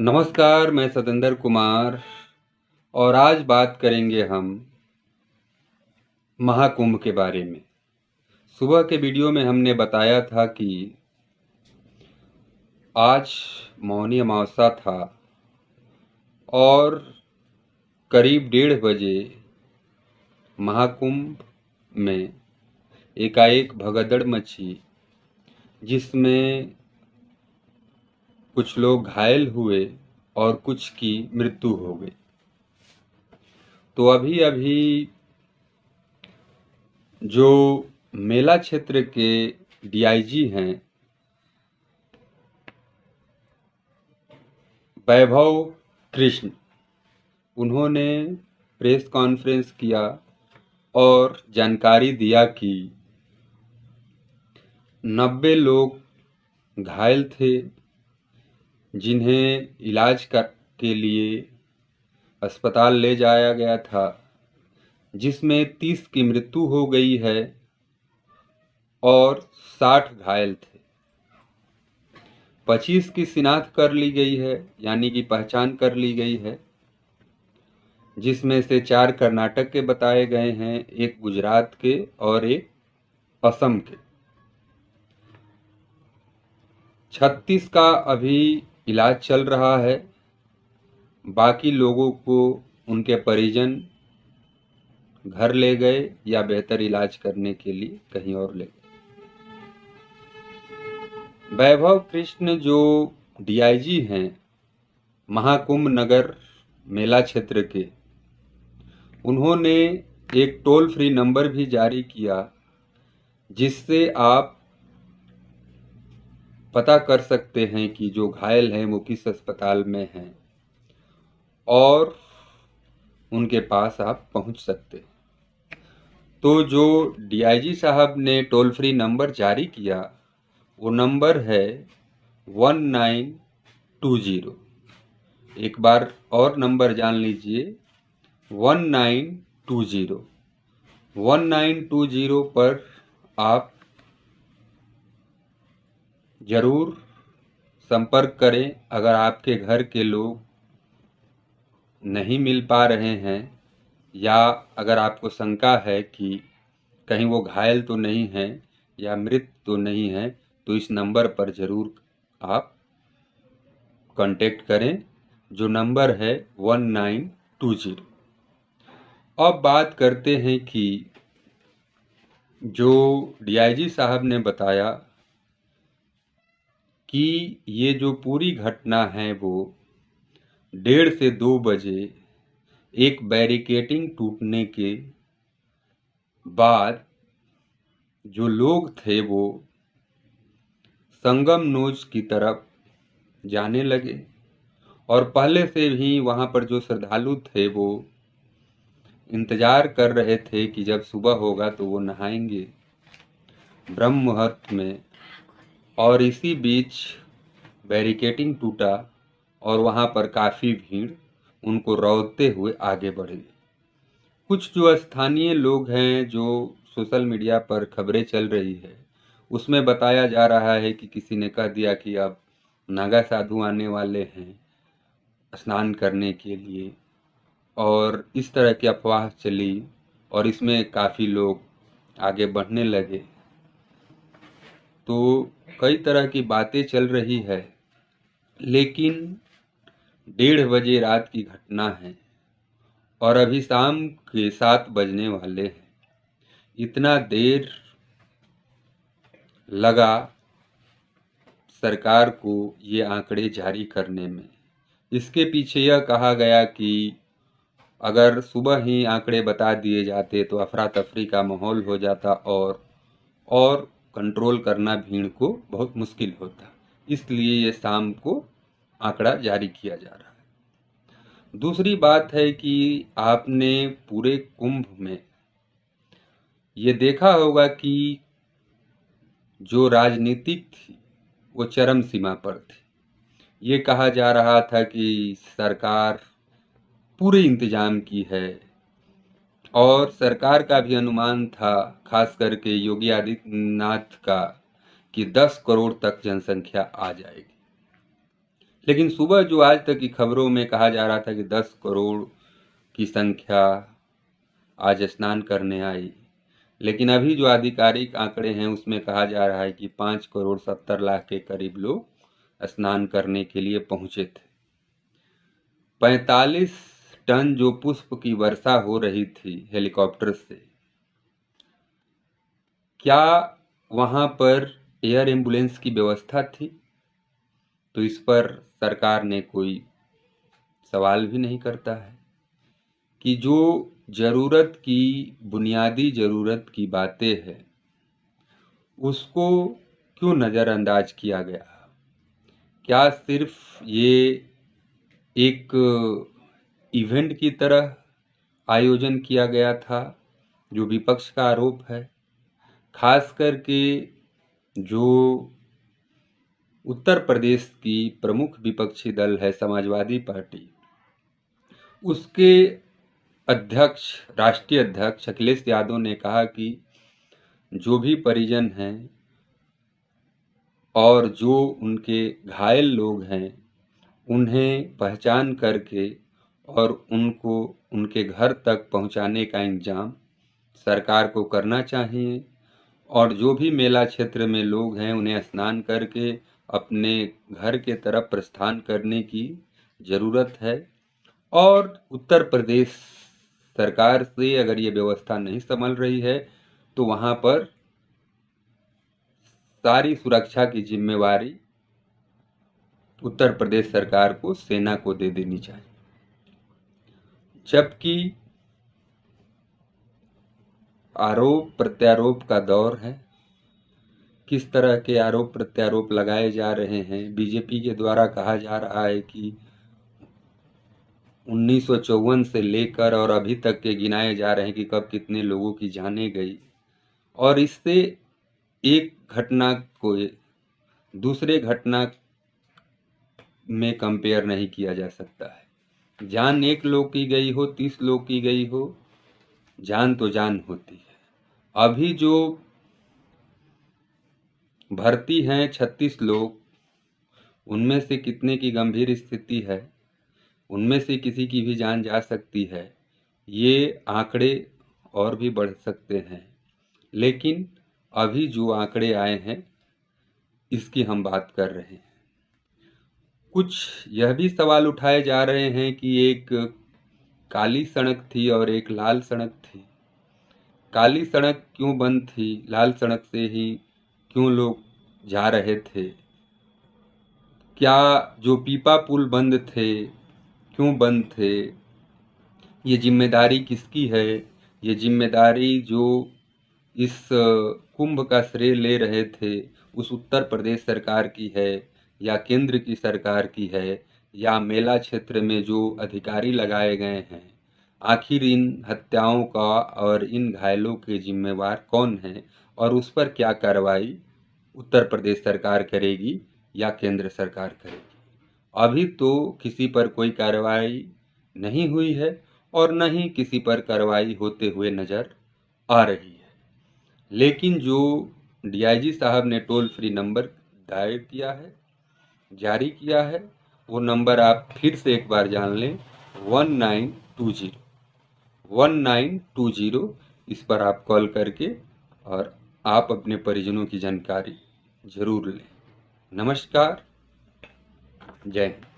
नमस्कार, मैं सतेंद्र कुमार और आज बात करेंगे हम महाकुंभ के बारे में। सुबह के वीडियो में हमने बताया था कि आज मौनी अमावस्या था और करीब 1:30 बजे महाकुंभ में एकाएक भगदड़ मची, जिसमें कुछ लोग घायल हुए और कुछ की मृत्यु हो गई। तो अभी अभी जो मेला क्षेत्र के डीआईजी हैं वैभव कृष्ण, उन्होंने प्रेस कॉन्फ्रेंस किया और जानकारी दिया कि 90 लोग घायल थे, जिन्हें इलाज के लिए अस्पताल ले जाया गया था, जिसमें 30 की मृत्यु हो गई है और 60 घायल थे। 25 की शिनाख्त कर ली गई है, यानी कि पहचान कर ली गई है, जिसमें से 4 कर्नाटक के बताए गए हैं, एक गुजरात के और एक असम के। 36 का अभी इलाज चल रहा है। बाकी लोगों को उनके परिजन घर ले गए या बेहतर इलाज करने के लिए कहीं और ले गए। वैभव कृष्ण जो डीआईजी हैं महाकुंभ नगर मेला क्षेत्र के, उन्होंने एक टोल फ्री नंबर भी जारी किया, जिससे आप पता कर सकते हैं कि जो घायल हैं वो किस अस्पताल में हैं और उनके पास आप पहुंच सकते हैं। तो जो डीआईजी साहब ने टोल फ्री नंबर जारी किया, वो नंबर है 1920। एक बार और नंबर जान लीजिए, 1920। 1920 पर आप ज़रूर संपर्क करें। अगर आपके घर के लोग नहीं मिल पा रहे हैं या अगर आपको शंका है कि कहीं वो घायल तो नहीं हैं या मृत तो नहीं हैं, तो इस नंबर पर ज़रूर आप कांटेक्ट करें, जो नंबर है 1920। अब बात करते हैं कि जो डीआईजी साहब ने बताया कि ये जो पूरी घटना है वो 1:30 से 2 बजे एक बैरिकेटिंग टूटने के बाद जो लोग थे वो संगम नोज की तरफ जाने लगे और पहले से ही वहाँ पर जो श्रद्धालु थे वो इंतज़ार कर रहे थे कि जब सुबह होगा तो वो नहाएंगे ब्रह्म मुहूर्त में। और इसी बीच बैरिकेटिंग टूटा और वहाँ पर काफ़ी भीड़ उनको रौंदते हुए आगे बढ़ी। कुछ जो स्थानीय लोग हैं, जो सोशल मीडिया पर खबरें चल रही है, उसमें बताया जा रहा है कि किसी ने कह दिया कि अब नागा साधु आने वाले हैं स्नान करने के लिए, और इस तरह की अफवाह चली और इसमें काफ़ी लोग आगे बढ़ने लगे। तो कई तरह की बातें चल रही है, लेकिन 1:30 बजे रात की घटना है और अभी शाम के 7 बजने वाले हैं। इतना देर लगा सरकार को ये आंकड़े जारी करने में। इसके पीछे यह कहा गया कि अगर सुबह ही आंकड़े बता दिए जाते तो अफरा तफरी का माहौल हो जाता और कंट्रोल करना भीड़ को बहुत मुश्किल होता। इसलिए ये शाम को आंकड़ा जारी किया जा रहा है। दूसरी बात है कि आपने पूरे कुंभ में ये देखा होगा कि जो राजनीतिक थी वो चरम सीमा पर थी। ये कहा जा रहा था कि सरकार पूरे इंतजाम की है और सरकार का भी अनुमान था, खास करके योगी आदित्यनाथ का, कि 10 करोड़ तक जनसंख्या आ जाएगी। लेकिन सुबह जो आज तक की खबरों में कहा जा रहा था कि 10 करोड़ की संख्या आज स्नान करने आई, लेकिन अभी जो आधिकारिक आंकड़े हैं उसमें कहा जा रहा है कि 5 करोड़ 70 लाख के करीब लोग स्नान करने के लिए पहुंचे थे। 45 टन जो पुष्प की वर्षा हो रही थी हेलीकॉप्टर से, क्या वहां पर एयर एम्बुलेंस की व्यवस्था थी? तो इस पर सरकार ने कोई सवाल भी नहीं करता है कि जो जरूरत की बुनियादी जरूरत की बातें हैं उसको क्यों नज़रअंदाज किया गया? क्या सिर्फ ये एक इवेंट की तरह आयोजन किया गया था, जो विपक्ष का आरोप है? खास करके जो उत्तर प्रदेश की प्रमुख विपक्षी दल है समाजवादी पार्टी, उसके अध्यक्ष, राष्ट्रीय अध्यक्ष अखिलेश यादव ने कहा कि जो भी परिजन हैं और जो उनके घायल लोग हैं उन्हें पहचान करके और उनको उनके घर तक पहुंचाने का इंतजाम सरकार को करना चाहिए, और जो भी मेला क्षेत्र में लोग हैं उन्हें स्नान करके अपने घर के तरफ प्रस्थान करने की ज़रूरत है। और उत्तर प्रदेश सरकार से अगर ये व्यवस्था नहीं संभल रही है तो वहाँ पर सारी सुरक्षा की जिम्मेवारी उत्तर प्रदेश सरकार को, सेना को दे देनी चाहिए। जबकि आरोप प्रत्यारोप का दौर है, किस तरह के आरोप प्रत्यारोप लगाए जा रहे हैं। बीजेपी के द्वारा कहा जा रहा है कि 1954 से लेकर और अभी तक के गिनाए जा रहे हैं कि कब कितने लोगों की जानें गई, और इससे एक घटना को दूसरे घटना में कंपेयर नहीं किया जा सकता है। जान 1 लोग की गई हो, 30 लोग की गई हो, जान तो जान होती है। अभी जो भर्ती हैं 36 लोग, उनमें से कितने की गंभीर स्थिति है, उनमें से किसी की भी जान जा सकती है। ये आंकड़े और भी बढ़ सकते हैं, लेकिन अभी जो आंकड़े आए हैं इसकी हम बात कर रहे हैं। कुछ यह भी सवाल उठाए जा रहे हैं कि एक काली सड़क थी और एक लाल सड़क थी। काली सड़क क्यों बंद थी? लाल सड़क से ही क्यों लोग जा रहे थे? क्या जो पीपा पुल बंद थे क्यों बंद थे? ये जिम्मेदारी किसकी है? ये जिम्मेदारी जो इस कुंभ का श्रेय ले रहे थे उस उत्तर प्रदेश सरकार की है या केंद्र की सरकार की है, या मेला क्षेत्र में जो अधिकारी लगाए गए हैं? आखिर इन हत्याओं का और इन घायलों के जिम्मेवार कौन हैं, और उस पर क्या कार्रवाई उत्तर प्रदेश सरकार करेगी या केंद्र सरकार करेगी? अभी तो किसी पर कोई कार्रवाई नहीं हुई है और न ही किसी पर कार्रवाई होते हुए नजर आ रही है। लेकिन जो डीआईजी साहब ने टोल फ्री नंबर दायर किया है, जारी किया है, वो नंबर आप फिर से एक बार जान लें, 1920। इस पर आप कॉल करके और आप अपने परिजनों की जानकारी जरूर लें। नमस्कार, जय हिंद।